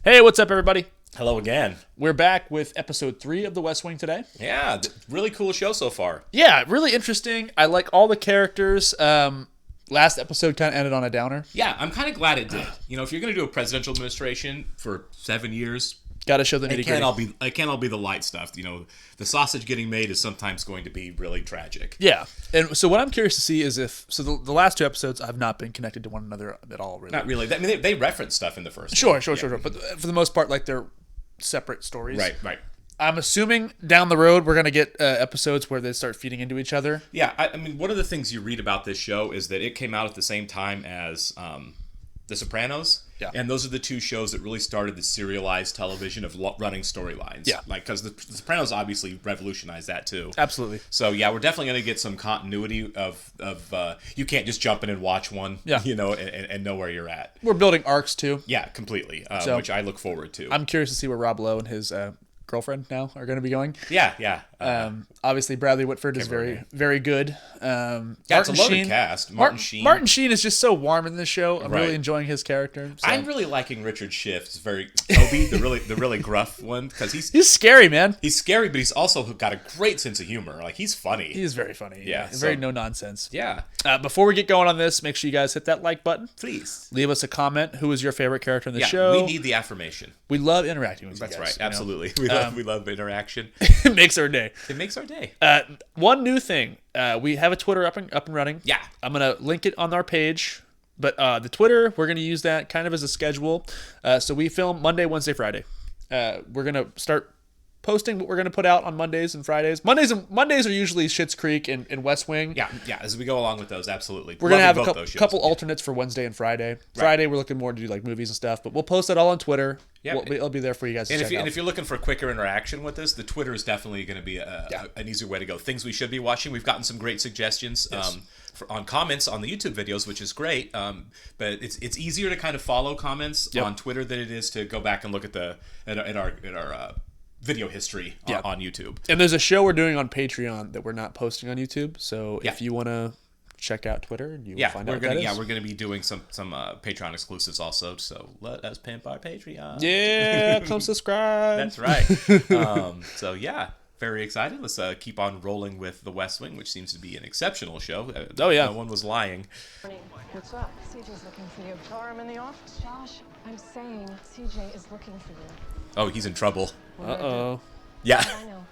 Hey, what's up, everybody? Hello again. We're back with episode 3 of The West Wing today. Yeah, really cool show so far. Yeah, really interesting. I like all the characters. Last episode kind of ended on a downer. Yeah, I'm kind of glad it did. You know, if you're going to do a presidential administration for 7 years, Got to show the nitty gritty. it can't all be the light stuff. You know, the sausage getting made is sometimes going to be really tragic. Yeah, and so what I'm curious to see is if the last 2 episodes have not been connected to one another at all. Really, Not really. I mean, they reference stuff in the first. Sure. one. But for the most part, like they're separate stories. Right. I'm assuming down the road we're gonna get episodes where they start feeding into each other. Yeah, I mean, one of the things you read about this show is that it came out at the same time as The Sopranos. Yeah. And those are the 2 shows that really started the serialized television of running storylines. Yeah. Like, because the Sopranos obviously revolutionized that too. Absolutely. So, yeah, we're definitely going to get some continuity of you can't just jump in and watch one, Yeah. you know, and know where you're at. We're building arcs too. Yeah, completely, which I look forward to. I'm curious to see where Rob Lowe and his girlfriend now are going to be going. Yeah. Obviously, Bradley Whitford is very good. Yeah, it's a loaded cast. Martin Sheen. Martin Sheen is just so warm in this show. I'm Right. really enjoying his character. So. I'm really liking Richard Schiff's Toby, the really gruff one, because He's scary, man. he's scary, but he's also got a great sense of humor. Like, he's funny. He is very funny. Yeah, Very so- no nonsense. Yeah, Before we get going on this, make sure you guys hit that like button. please. Leave us a comment. Who is your favorite character in the Yeah, show? we need the affirmation. We love interacting with That's you right. guys. You know? Absolutely, we love interaction. It makes our day. It makes our day. One new thing. We have a Twitter up and running. Yeah. I'm gonna link it on our page. But the Twitter, we're gonna use that kind of as a schedule. So we film Monday, Wednesday, Friday. We're gonna start posting what we're gonna put out on Mondays and Fridays. Mondays are usually Schitt's Creek and West Wing. Yeah. As we go along with those, absolutely. We're gonna have a Loving both those shows. couple alternates for Wednesday and Friday. Friday we're looking more to do like movies and stuff, but we'll post that all on Twitter. Yeah. It'll be there for you guys to And check out. if you're looking for quicker interaction with us, the Twitter is definitely going to be an easier way to go. Things we should be watching. We've gotten some great suggestions on comments on the YouTube videos, which is great. But it's easier to kind of follow comments on Twitter than it is to go back and look at our video history on YouTube. And there's a show we're doing on Patreon that we're not posting on YouTube. So if you want to check out Twitter, you will find out what that is. We're gonna be doing some Patreon exclusives also. So let us pimp our Patreon. Yeah, come subscribe. That's right. So yeah, very excited. Let's keep on rolling with The West Wing, which seems to be an exceptional show. Oh yeah, no one was lying. What's up? CJ's looking for you. Tell her I'm in the office. Josh, I'm saying CJ is looking for you. Oh, he's in trouble. Uh-oh. Yeah. I know.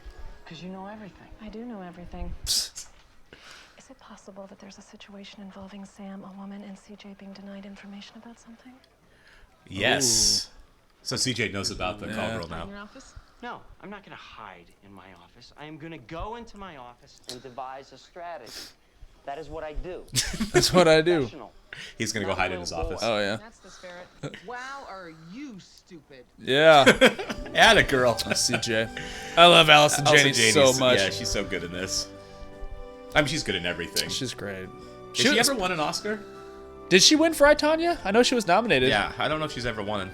Because you know everything. I do know everything. Is it possible that there's a situation involving Sam, a woman, and CJ being denied information about something? Yes. So CJ knows about the call girl In now. your office? No, I'm not going to hide in my office. I am going to go into my office and devise a strategy. That is what I do. That's what I do. Professional. He's gonna go hide in his office. Oh yeah. That's the spirit. Wow, are you stupid? Yeah. Atta girl. CJ. I love Allison Janney so much. Yeah, she's so good in this. I mean, she's good in everything. She's great. Has she ever won an Oscar? Did she win for I, Tonya? I know she was nominated. Yeah, I don't know if she's ever won.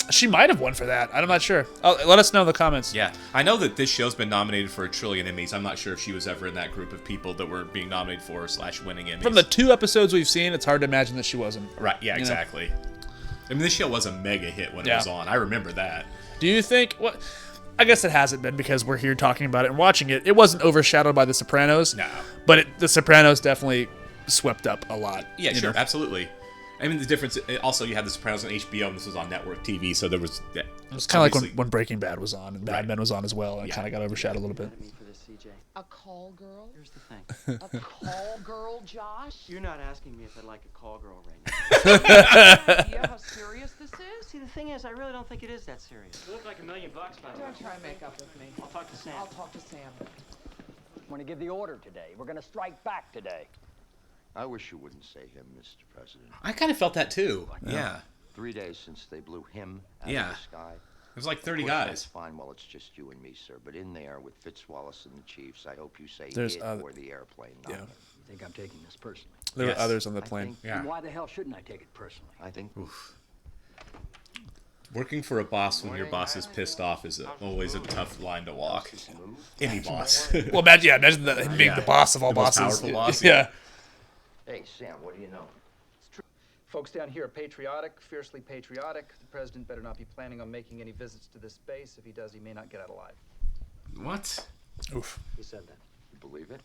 She might have won for that. I'm not sure. Let us know in the comments. Yeah, I know that this show's been nominated for 1 trillion Emmys. I'm not sure if she was ever in that group of people that were being nominated for / winning Emmys. From the 2 episodes we've seen, it's hard to imagine that she wasn't. Right, yeah, exactly. I mean, this show was a mega hit when it was on. I remember that. Do you think... I guess it hasn't been because we're here talking about it and watching it. It wasn't overshadowed by The Sopranos. No. But The Sopranos definitely swept up a lot. Yeah, sure, know? absolutely. I mean, the difference... Also, you had The Sopranos on HBO, and this was on network TV, so there was... Yeah, it was kind of like when Breaking Bad was on and Mad Men was on as well. And it kind of got overshadowed a little bit. For this, CJ. A call girl? Here's the thing. A call girl, Josh? You're not asking me if I'd like a call girl right now. Yeah, how serious this is? See, the thing is, I really don't think it is that serious. You look like $1 million, by the way. Don't try and make up with me. I'll talk to Sam. I'll talk to Sam. I'm going to give the order today. We're going to strike back today. I wish you wouldn't say him, Mr. President. I kind of felt that, too. Yeah. 3 days since they blew him out Yeah. of the sky. It was like 30 Of course, guys. That's fine. Well, it's just you and me, sir. But in there with Fitzwallace and the Chiefs, I hope you say There's it other- or the airplane, not Yeah. him. You think I'm taking this personally? There Yes. were others on the I plane. think- Yeah. And why the hell shouldn't I take it personally? I think Working for a boss when your boss is pissed off is always a tough line to walk. Any boss. Well, imagine him being the boss of all The most bosses. powerful boss, Yeah. Hey, Sam, what do you know? Folks down here are patriotic, fiercely patriotic. The president better not be planning on making any visits to this base. If he does, he may not get out alive. What? Oof. He said that. You believe it?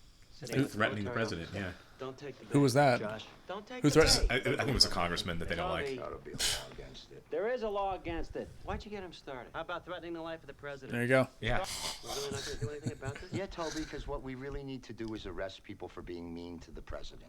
Threatening the president, yeah. Don't take the bait, Who was that? Josh. Don't take Who the threatened? bait. I think it was a congressman that they don't like. Ought to be a law against it. There is a law against it. Why'd you get him started? How about threatening the life of the president? There you go. Yeah. We're really not going to do anything about this? Yeah, Toby, because what we really need to do is arrest people for being mean to the president.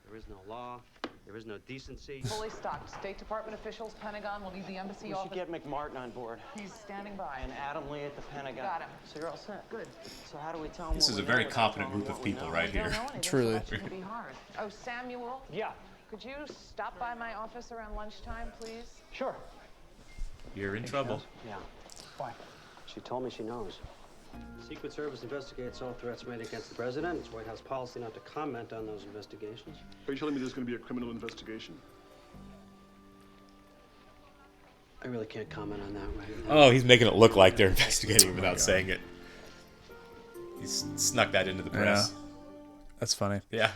There is no law. There is no decency. Fully stocked. State Department officials, Pentagon will need the embassy We should office. get McMartin on board. He's standing by. And Adam Lee at the Pentagon. Got him. So you're all set. Good. So how do we tell them This what is we a know very without competent telling them group of what we people know? right We don't here. know anything, Truly. so that shouldn't be hard. Oh, Samuel, Yeah. could you stop by my office around lunchtime, please? Sure. You're in trouble. Yeah. Why? She told me she knows. Secret Service investigates all threats made against the president. It's White House policy not to comment on those investigations. Are you telling me there's going to be a criminal investigation? I really can't comment on that right now. Oh, he's making it look like they're investigating without saying it. He's snuck that into the press. That's funny. Yeah.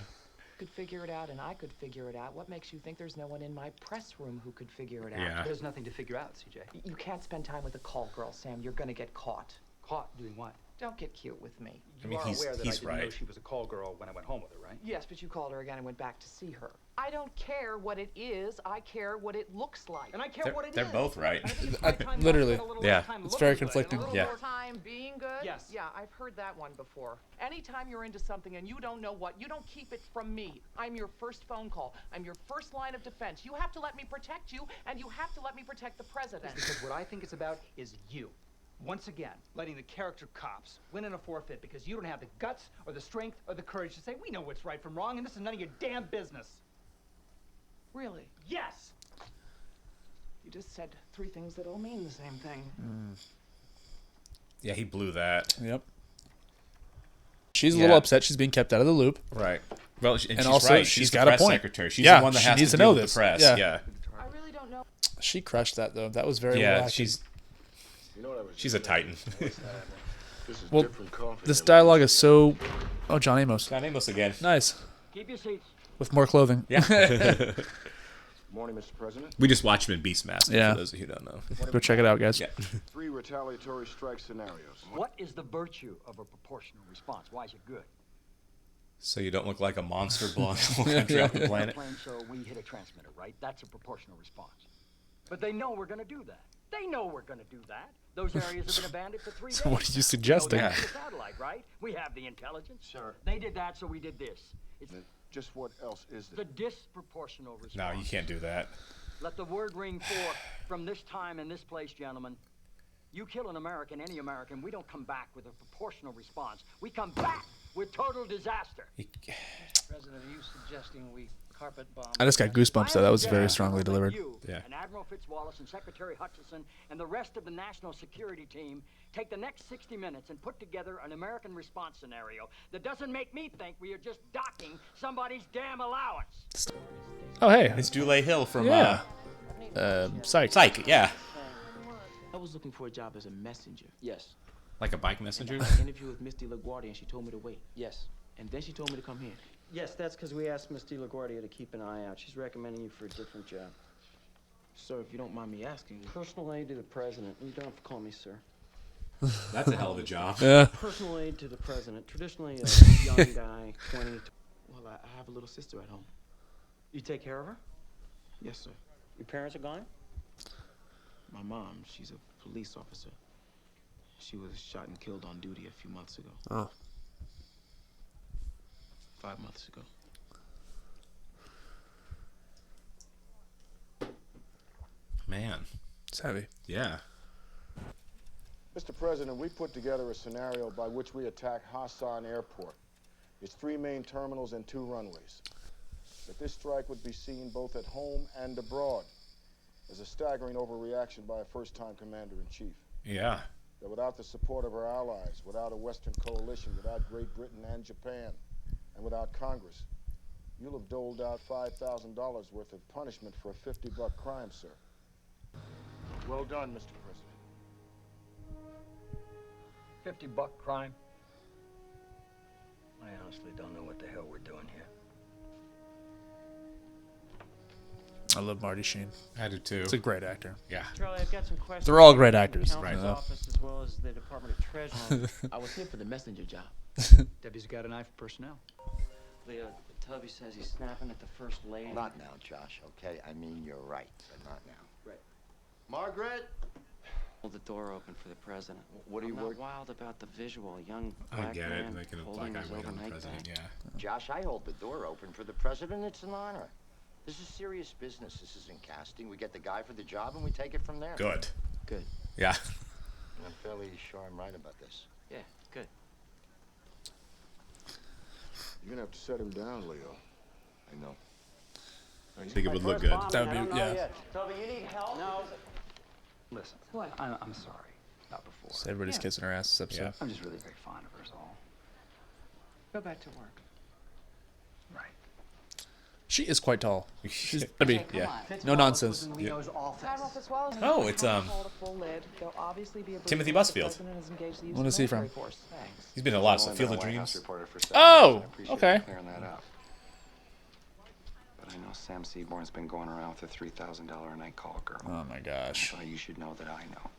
Could figure it out, and I could figure it out. What makes you think there's no one in my press room who could figure it out? Yeah. There's nothing to figure out, CJ. You can't spend time with a call girl, Sam. You're gonna get caught. Caught doing what? Don't get cute with me. You mean, are he's- aware that I he's didn't know right. she was a call girl when I went home with her, right? Yes, but you called her again and went back to see her. I don't care what it is. I care what it looks like. And I care what it is. They're both right. I think it's right time Literally. to spend a little Yeah. less time It's very looking good conflicting. and a little Yeah. more Time being good? Yes. Yeah, I've heard that one before. Anytime you're into something and you don't know what, you don't keep it from me. I'm your first phone call. I'm your first line of defense. You have to let me protect you, and you have to let me protect the president. Because what I think it's about is you. Once again, letting the character cops win in a forfeit because you don't have the guts or the strength or the courage to say, we know what's right from wrong, and this is none of your damn business. Really? Yes! You just said three things that all mean the same thing. Yeah, he blew that. Yep. She's a Yeah. little upset. She's being kept out of the loop. Right. Well, and she's also, right. she's She's the got a press point. secretary. She's Yeah, the one that she has needs to to know deal with this. the press. Yeah. Yeah. I really don't know. She crushed that though. That was very Yeah, well acted. she's You know what I was she's a titan. This is Well, different coffee this than- dialogue is so. Oh, John Amos. John Amos again. Nice. Keep your seats. With more clothing. Yeah. Morning, Mr. President. We just watched him in Beastmaster, Yeah. for those of you who don't know. Go check it out, guys. Yeah. 3 retaliatory strike scenarios. What is the virtue of a proportional response? Why is it good? So you don't look like a monster blowing a whole country off the planet. Plane, so we hit a transmitter, right? That's a proportional response. But they know we're going to do that. They know we're going to do that. Those areas have been abandoned for 3 days. So what are you now. suggesting? We know that's the satellite, right? We have the intelligence. Sure. They did that, so we did this. It's Just what else is the there? disproportional response. No, you can't do that. Let the word ring forth from this time and this place, gentlemen. You kill an American, any American, we don't come back with a proportional response. We come back with total disaster. President, are you suggesting we carpet bomb? I just got goosebumps though. That was very strongly delivered. You Yeah. and Admiral Fitzwallace and Secretary Hutchison and the rest of the national security team take the next 60 minutes and put together an American response scenario that doesn't make me think we are just docking somebody's damn allowance. Oh hey. It's Dulé Hill from Yeah. Psych. Psych, yeah. I was looking for a job as a messenger. Yes. Like a bike messenger? I had an interview with Misty LaGuardia, and she told me to wait. Yes. And then she told me to come here. Yes, that's because we asked Miss DeLaGuardia to keep an eye out. She's recommending you for a different job. Sir, if you don't mind me asking. Personal aide to the president. You don't have to call me sir. That's a hell of a job. Yeah. Personal aide to the president. Traditionally a young guy, 20. Well, I have a little sister at home. You take care of her? Yes, sir. Your parents are gone? My mom, she's a police officer. She was shot and killed on duty a few months ago. Oh. 5 months ago. Man. It's heavy. Yeah. Mr. President, we put together a scenario by which we attack Hassan Airport. Its 3 main terminals and 2 runways. That this strike would be seen both at home and abroad as a staggering overreaction by a first-time commander-in-chief. Yeah. That without the support of our allies, without a Western coalition, without Great Britain and Japan, and without Congress, you'll have doled out $5,000 worth of punishment for a $50 crime, sir. Well done, Mr. President. $50 crime? I honestly don't know what the hell we're doing here. I love Marty Sheen. I do too. He's a great actor. Yeah. Charlie, I've got some questions. They're all great actors. From the counsel's office as well as the Department of Treasury. I was here for the messenger job. Debbie's got an eye for personnel. Leo, Tubby says he's snapping at the first lady. Not now, Josh, okay? I mean, you're right, but not now. Right. Margaret? Hold the door open for the president. What are you I'm worried? not wild about the visual. A young I black get it. man Making a holding black eye his wait on the overnight president. bag. Yeah. Josh, I hold the door open for the president. It's an honor. This is serious business. This isn't casting. We get the guy for the job and we take it from there. Good. Good. Yeah. I'm fairly sure I'm right about this. Yeah, good. You're gonna have to set him down, Leo. I know. I think it would look good. That would be, yeah. Toby, you need help? No. Listen, I'm sorry. Not before. So everybody's kissing her ass this episode. Yeah. I'm just really very fond of her, is all. Go back to work. Right. She is quite tall. She's, I mean, Yeah. no nonsense. Leo's office. Oh, it's Timothy Busfield. What is he from? He's been in a lot of stuff. Field of Dreams. Oh, okay. Clearing that up. But I know Sam Seaborn's been going around with a $3,000 a night call girl. Oh my gosh. So you should know that I know.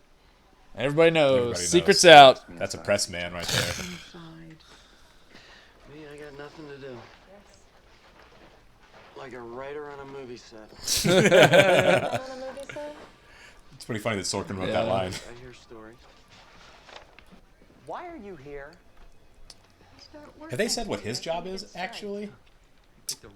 Everybody knows. Everybody Secrets knows. out. That's a press man right there. Me, I got nothing to do. Like a writer on a movie set. It's pretty funny that Sorkin wrote that line. I hear stories. Why are you here? Have they said what his job is, actually?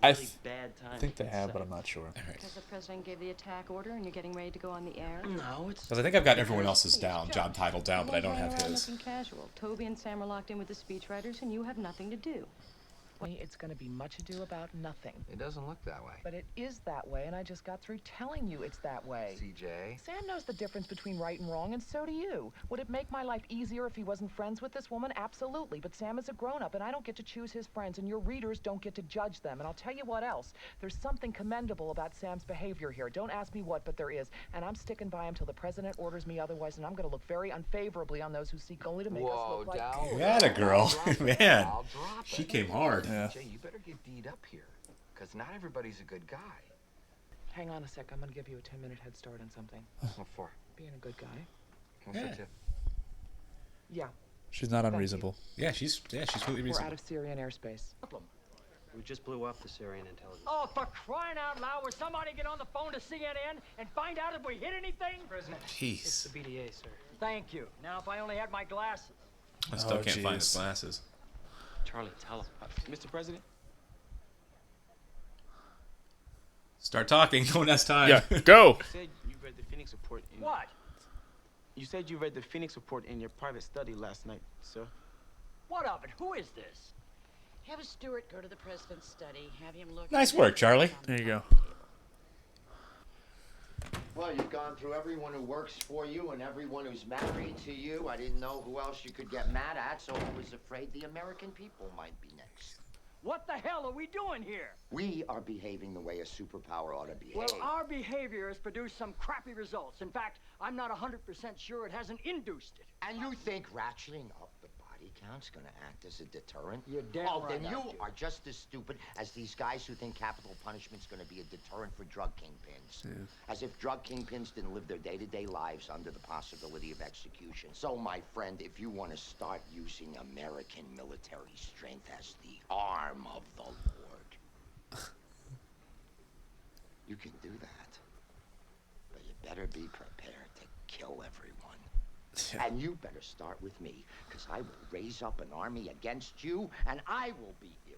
I Bad time think they have, but I'm not sure. Because the president gave the attack order and you're getting ready to go on the air? No, it's... Because I think I've got everyone else's down, job title down, but I don't have his. Looking casual. Toby and Sam are locked in with the speechwriters, and you have nothing to do. It's going to be much ado about nothing. It doesn't look that way. But it is that way, and I just got through telling you it's that way. CJ? Sam knows the difference between right and wrong, and so do you. Would it make my life easier if he wasn't friends with this woman? Absolutely. But Sam is a grown-up, and I don't get to choose his friends, and your readers don't get to judge them. And I'll tell you what else. There's something commendable about Sam's behavior here. Don't ask me what, but there is. And I'm sticking by him till the president orders me otherwise, and I'm going to look very unfavorably on those who seek only to make us look like... That a girl. Man, she came hard. Yeah. Jay, you better get D'd up here. Because not everybody's a good guy. Hang on a sec. I'm going to give you a 10-minute head start on something. What for? Being a good guy. What's Yeah. the tip? Yeah. She's not unreasonable. Yeah, she's really We're out reasonable. of Syrian airspace. We just blew up the Syrian intelligence. Oh, for crying out loud, will somebody get on the phone to CNN and find out if we hit anything? President. Jeez. BDA, sir. Thank you. Now, if I only had my glasses. I still Oh, can't find his jeez. glasses. Charlie, tell him. Mr. President? Start talking. No one has time. Yeah, go. You said you read the Phoenix report in... What? You said you read the Phoenix report in your private study last night, sir. What of it? Who is this? Have a steward go to the president's study. Have him look. Nice work, Charlie. There you go. Well, you've gone through everyone who works for you and everyone who's married to you. I didn't know who else you could get mad at, so I was afraid the American people might be next. What the hell are we doing here? We are behaving the way a superpower ought to behave. Well, our behavior has produced some crappy results. In fact, I'm not 100% sure it hasn't induced it. And you think ratcheting up the body count's gonna act as a deterrent? You're damn Oh, right then I you do. are just as stupid as these guys who think capital punishment's gonna be a deterrent for drug kingpins. As if drug kingpins didn't live their day-to-day lives under the possibility of execution. So, my friend, if you want to start using American military strength as the arm of the Lord, you can do that. But you better be prepared to kill everyone. And you better start with me, because I will raise up an army against you, and I will beat you.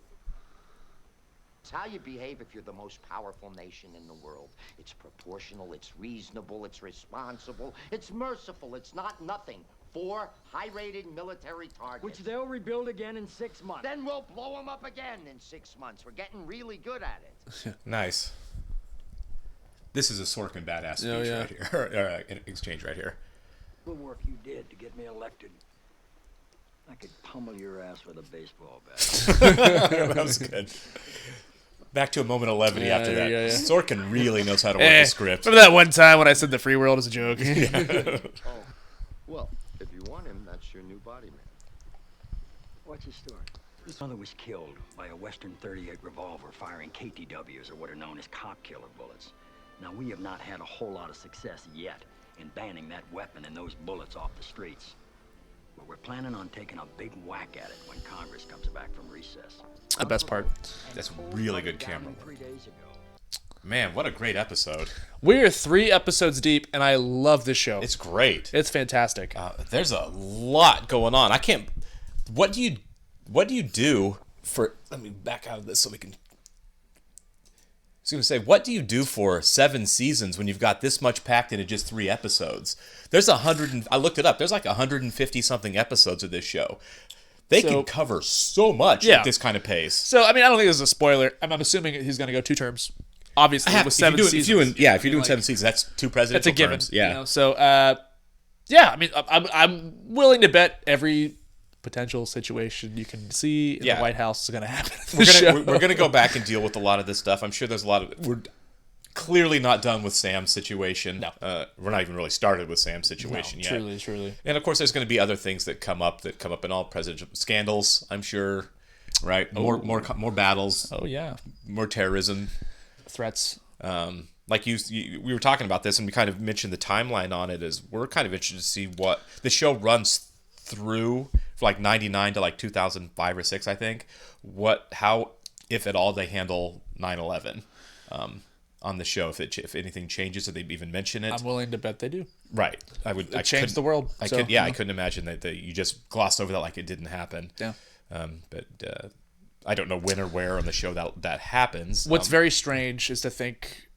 It's how you behave if you're the most powerful nation in the world. It's proportional, it's reasonable, it's responsible, it's merciful, it's not nothing. 4 high-rated military targets. Which they'll rebuild again in 6 months. Then we'll blow them up again in 6 months. We're getting really good at it. Nice. This is a Sorkin badass speech Oh, yeah. right here. Or, exchange right here. The work you did to get me elected. I could pummel your ass with a baseball bat. That was good. Back to a moment of levity Yeah, after that. yeah. Sorkin really knows how to work the script. Remember that one time when I said the free world is a joke? Oh, well, if you want him, that's your new body man. What's his story? His mother was killed by a Western .38 revolver firing KTWs, or what are known as cop killer bullets. Now, we have not had a whole lot of success yet in banning that weapon and those bullets off the streets. But we're planning on taking a big whack at it when Congress comes back from recess. The best part. That's really good camera work. Man, what a great episode. We are 3 episodes deep, and I love this show. It's great. It's fantastic. There's a lot going on. I can't... What do you do for... Let me back out of this so we can... I was going to say, what do you do for 7 seasons when you've got this much packed into just 3 episodes? There's I looked it up. There's like 150-something episodes of this show. They can cover so much at this kind of pace. So, I mean, I don't think this is a spoiler. I'm assuming he's going to go 2 terms. Obviously, with 7 seasons. If you're doing 7 seasons, that's 2 presidential That's a given. terms. Yeah. You know? So, yeah, I mean, I'm willing to bet every potential situation you can see in the White House is going to happen. We're gonna go back and deal with a lot of this stuff. I'm sure there's a lot of... We're clearly not done with Sam's situation. No. We're not even really started with Sam's situation yet. Truly. And, of course, there's going to be other things that come up in all presidential scandals, I'm sure. Right? More battles. Oh, yeah. More terrorism. Threats. Like we were talking about this, and we kind of mentioned the timeline on it. Is we're kind of interested to see what the show runs through for like 99 to like 2005 or 6, I think. How, if at all, they handle 9/11 on the show. If anything changes, if they even mention it, I'm willing to bet they do. Right. I changed the world. I couldn't imagine that you just glossed over that like it didn't happen. Yeah. But I don't know when or where on the show that happens. What's very strange is to think.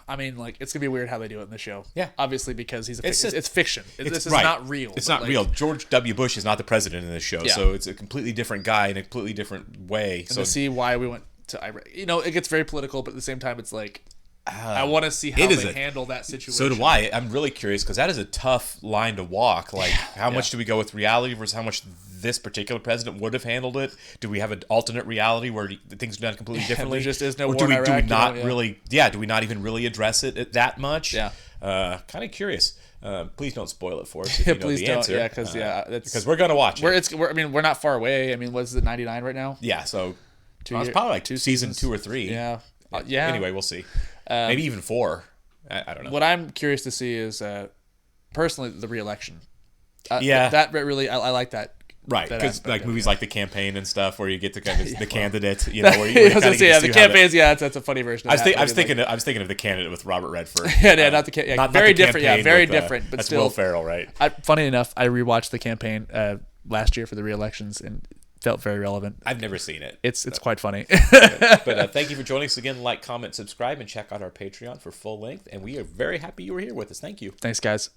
I mean, like, it's gonna be weird how they do it in the show. Yeah, obviously because it's fiction. This is right. not real. It's not real. George W. Bush is not the president in this show, so it's a completely different guy in a completely different way. And to see why we went to Iraq, it gets very political, but at the same time, it's like I want to see how they handle that situation. So do I. I'm really curious because that is a tough line to walk. Like, how much do we go with reality versus how much this particular president would have handled it? Do we have an alternate reality where things are done completely differently? There just is no or war in Iraq. Do we not even really address it that much? Yeah. Kind of curious. Please don't spoil it for us if you know please the don't. answer. Yeah, because we're gonna watch it. We're not far away. I mean, what's it, 99 right now? Yeah, so it's probably like season 2 or 3. Yeah. Anyway, we'll see. Maybe even 4. I don't know. What I'm curious to see is personally the re-election. That really I like that. Right, because like movies like The Campaign and stuff, where you get to kind of the candidate, where you the campaigns. That's a funny version. I was thinking of The Candidate with Robert Redford. Not the very different. Yeah, very different. But that's still, Will Ferrell, right? Funny enough, I rewatched The Campaign last year for the re-elections and felt very relevant. I've never seen it. It's quite funny. But thank you for joining us again. Like, comment, subscribe, and check out our Patreon for full length. And we are very happy you were here with us. Thank you. Thanks, guys.